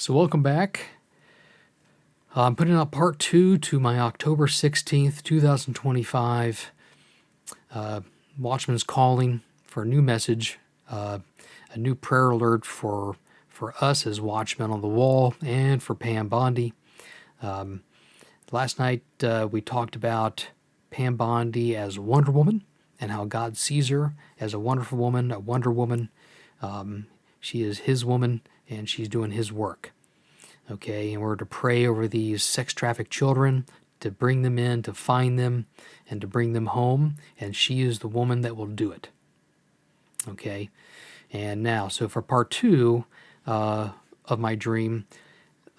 So welcome back. I'm putting out part 2 to my October 16th, 2025 Watchman's Calling for a new message, a new prayer alert for us as Watchmen on the Wall and for PAM BONDI. Last night we talked about PAM BONDI as Wonder Woman and how God sees her as a wonderful woman, a Wonder Woman. She is His woman and she's doing His work. Okay, and we're to pray over these sex trafficked children, to bring them in, to find them, and to bring them home. And she is the woman that will do it. Okay, and now, so for part 2 of my dream,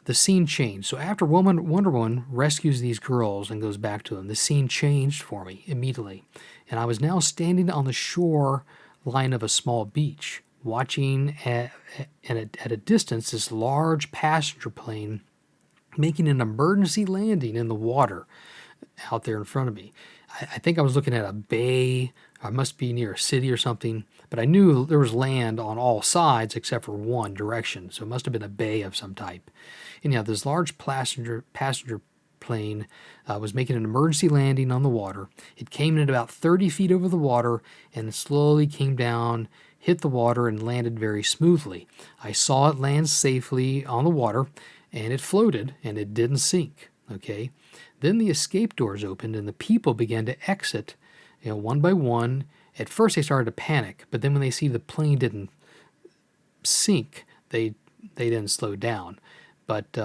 the scene changed. So after Wonder Woman rescues these girls and goes back to them, the scene changed for me immediately. And I was now standing on the shore line of a small beach, watching at a distance this large passenger plane making an emergency landing in the water out there in front of me. I think I was looking at a bay. I must be near a city or something, but I knew there was land on all sides except for one direction, so it must have been a bay of some type. Anyhow, this large passenger plane was making an emergency landing on the water. It came in at about 30 feet over the water and slowly came down, hit the water, and landed very smoothly. I saw it land safely on the water, and it floated, and it didn't sink. Okay. Then the escape doors opened, and the people began to exit, one by one. At first, they started to panic, but then when they see the plane didn't sink, they didn't slow down. But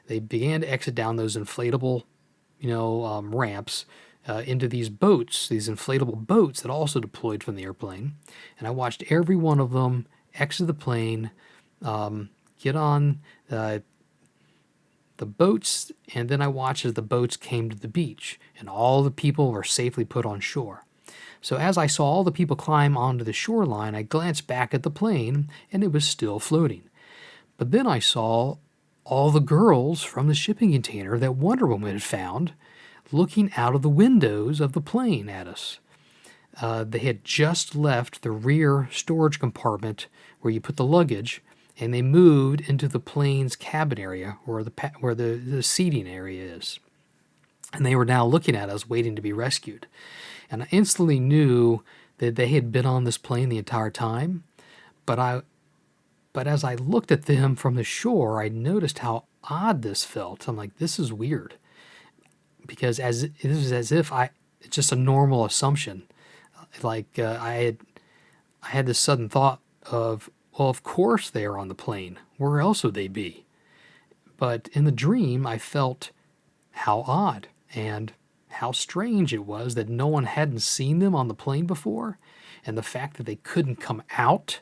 they began to exit down those inflatable, ramps into these boats, these inflatable boats that also deployed from the airplane. And I watched every one of them exit the plane, get on the boats, and then I watched as the boats came to the beach, and all the people were safely put on shore. So as I saw all the people climb onto the shoreline, I glanced back at the plane, and it was still floating. But then I saw all the girls from the shipping container that Wonder Woman had found looking out of the windows of the plane at us. They had just left the rear storage compartment where you put the luggage, and they moved into the plane's cabin area where the seating area is. And they were now looking at us, waiting to be rescued. And I instantly knew that they had been on this plane the entire time. But as I looked at them from the shore, I noticed how odd this felt. I'm like, this is weird. Because it was as if it's just a normal assumption. Like I had this sudden thought of, well, of course they are on the plane. Where else would they be? But in the dream, I felt how odd and how strange it was that no one hadn't seen them on the plane before. And the fact that they couldn't come out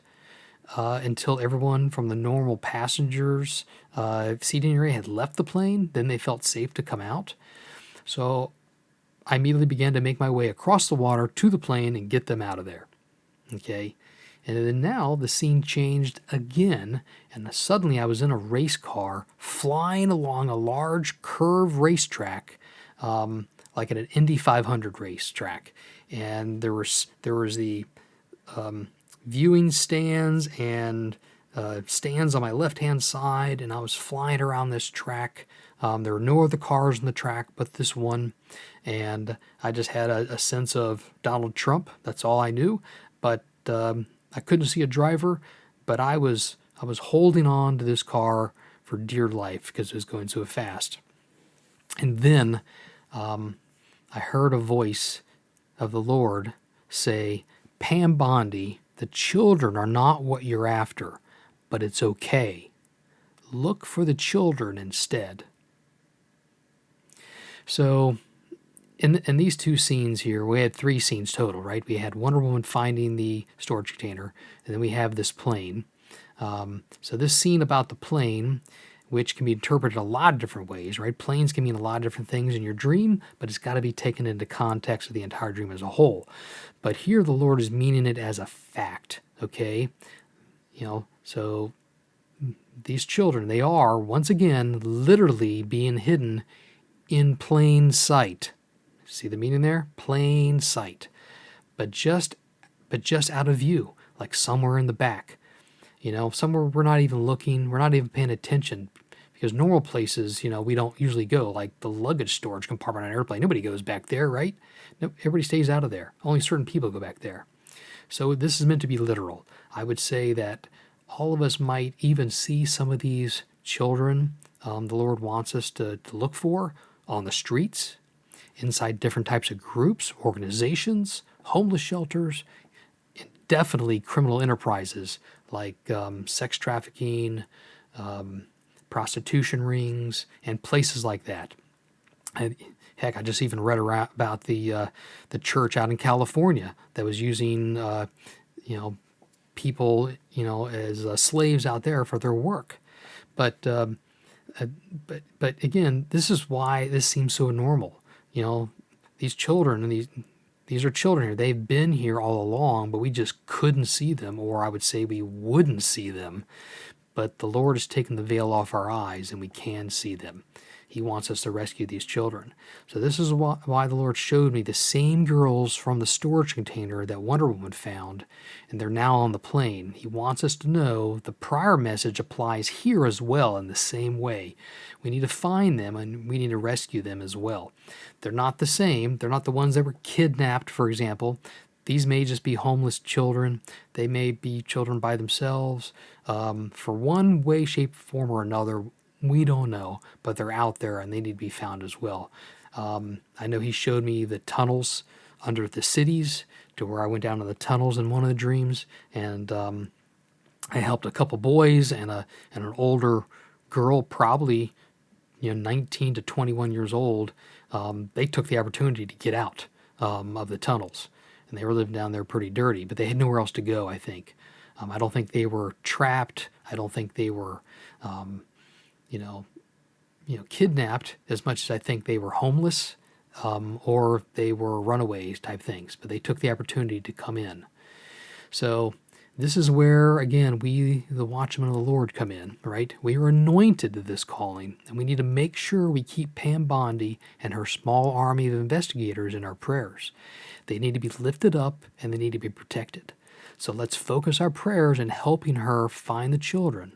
until everyone from the normal passengers seating area had left the plane. Then they felt safe to come out. So I immediately began to make my way across the water to the plane and get them out of there. Okay. And then now the scene changed again, and suddenly I was in a race car flying along a large curved racetrack, like at an Indy 500 racetrack. And there was the viewing stands and stands on my left-hand side, and I was flying around this track. There were no other cars on the track but this one, and I just had a sense of Donald Trump. That's all I knew, but I couldn't see a driver, but I was holding on to this car for dear life because it was going so fast. And then I heard a voice of the Lord say, "PAM BONDI, the children are not what you're after, but it's okay. Look for the children instead." So in these two scenes here, we had 3 scenes total, right? We had Wonder Woman finding the storage container, and then we have this plane. So this scene about the plane, which can be interpreted a lot of different ways, right? Planes can mean a lot of different things in your dream, but it's got to be taken into context of the entire dream as a whole. But here the Lord is meaning it as a fact, okay? So these children, they are, once again, literally being hidden in plain sight. See the meaning there? Plain sight. But just out of view, like somewhere in the back. somewhere we're not even looking, we're not even paying attention, because normal places, we don't usually go, like the luggage storage compartment on an airplane. Nobody goes back there, right? No, everybody stays out of there. Only certain people go back there. So this is meant to be literal. I would say that all of us might even see some of these children the Lord wants us to look for on the streets, inside different types of groups, organizations, homeless shelters, and definitely criminal enterprises like sex trafficking, prostitution rings, and places like that. Heck, I just even read about the church out in California that was using people as slaves out there for their work. But again, this is why this seems so normal. These children, and these are children here. They've been here all along, but we just couldn't see them, or I would say we wouldn't see them. But the Lord has taken the veil off our eyes, and we can see them. He wants us to rescue these children. So this is why the Lord showed me the same girls from the storage container that Wonder Woman found, and they're now on the plane. He wants us to know the prior message applies here as well in the same way. We need to find them, and we need to rescue them as well. They're not the same. They're not the ones that were kidnapped, for example. These may just be homeless children. They may be children by themselves. For one way, shape, form, or another, we don't know, but they're out there and they need to be found as well. I know he showed me the tunnels under the cities, to where I went down to the tunnels in one of the dreams, and I helped a couple boys and an older girl, probably 19 to 21 years old. They took the opportunity to get out of the tunnels, and they were living down there pretty dirty, but they had nowhere else to go, I think. I don't think they were trapped. I don't think they were kidnapped as much as I think they were homeless, or they were runaways type things, but they took the opportunity to come in. So this is where, again, we, the watchmen of the Lord, come in, right? We are anointed to this calling, and we need to make sure we keep Pam Bondi and her small army of investigators in our prayers. They need to be lifted up, and they need to be protected. So let's focus our prayers in helping her find the children.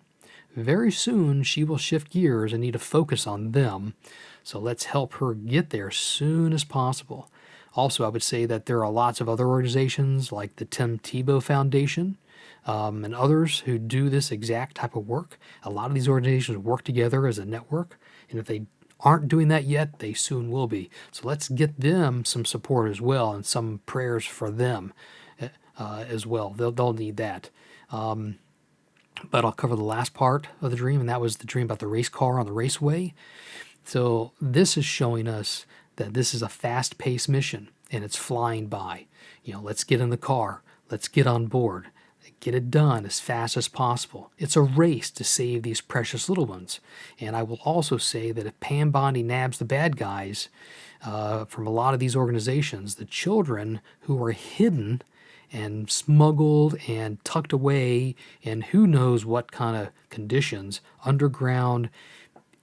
Very soon, she will shift gears and need to focus on them. So let's help her get there as soon as possible. Also, I would say that there are lots of other organizations like the Tim Tebow Foundation and others who do this exact type of work. A lot of these organizations work together as a network, and if they aren't doing that yet, they soon will be. So let's get them some support as well, and some prayers for them as well. They'll need that. But I'll cover the last part of the dream, and that was the dream about the race car on the raceway. So this is showing us that this is a fast-paced mission, and it's flying by. Let's get in the car. Let's get on board. Get it done as fast as possible. It's a race to save these precious little ones. And I will also say that if Pam Bondi nabs the bad guys from a lot of these organizations, the children who are hidden and smuggled and tucked away, and who knows what kind of conditions, underground,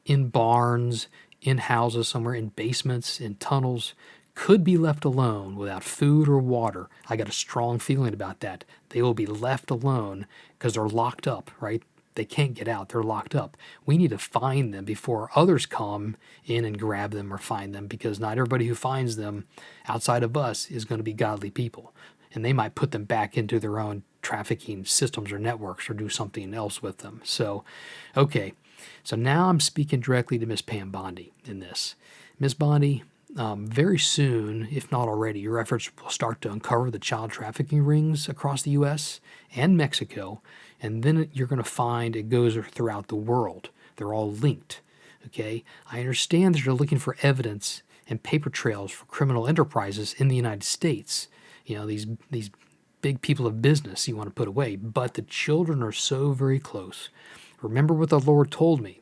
in barns, in houses somewhere, in basements, in tunnels, could be left alone without food or water. I got a strong feeling about that. They will be left alone because they're locked up, right? They can't get out. They're locked up. We need to find them before others come in and grab them or find them, because not everybody who finds them outside of us is going to be godly people. And they might put them back into their own trafficking systems or networks, or do something else with them. So, okay. So now I'm speaking directly to Miss Pam Bondi in this. Miss Bondi, very soon, if not already, your efforts will start to uncover the child trafficking rings across the U.S. and Mexico, and then you're going to find it goes throughout the world. They're all linked, okay? I understand that you're looking for evidence and paper trails for criminal enterprises in the United States. These big people of business you want to put away, but the children are so very close. Remember what the Lord told me.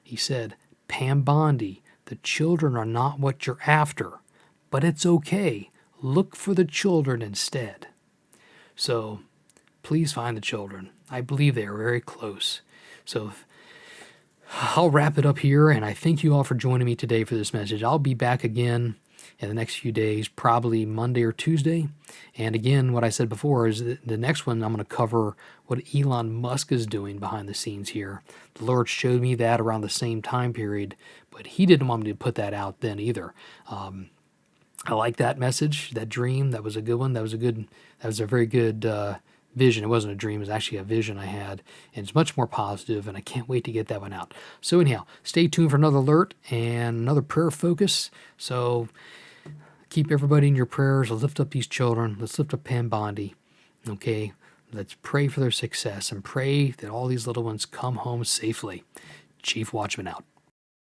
He said, Pam Bondi, the children are not what you're after, but it's okay. Look for the children instead. So please find the children. I believe they are very close. So I'll wrap it up here, and I thank you all for joining me today for this message. I'll be back again in the next few days, probably Monday or Tuesday. And again, what I said before is the next one I'm going to cover what Elon Musk is doing behind the scenes here. The Lord showed me that around the same time period, but he didn't want me to put that out then either. I like that message, that dream. That was a good one. That was a very good vision. It wasn't a dream. It was actually a vision I had. And it's much more positive, and I can't wait to get that one out. So anyhow, stay tuned for another alert and another prayer focus. So keep everybody in your prayers. Let's lift up these children. Let's lift up PAM BONDI. Okay? Let's pray for their success and pray that all these little ones come home safely. Chief Watchman out.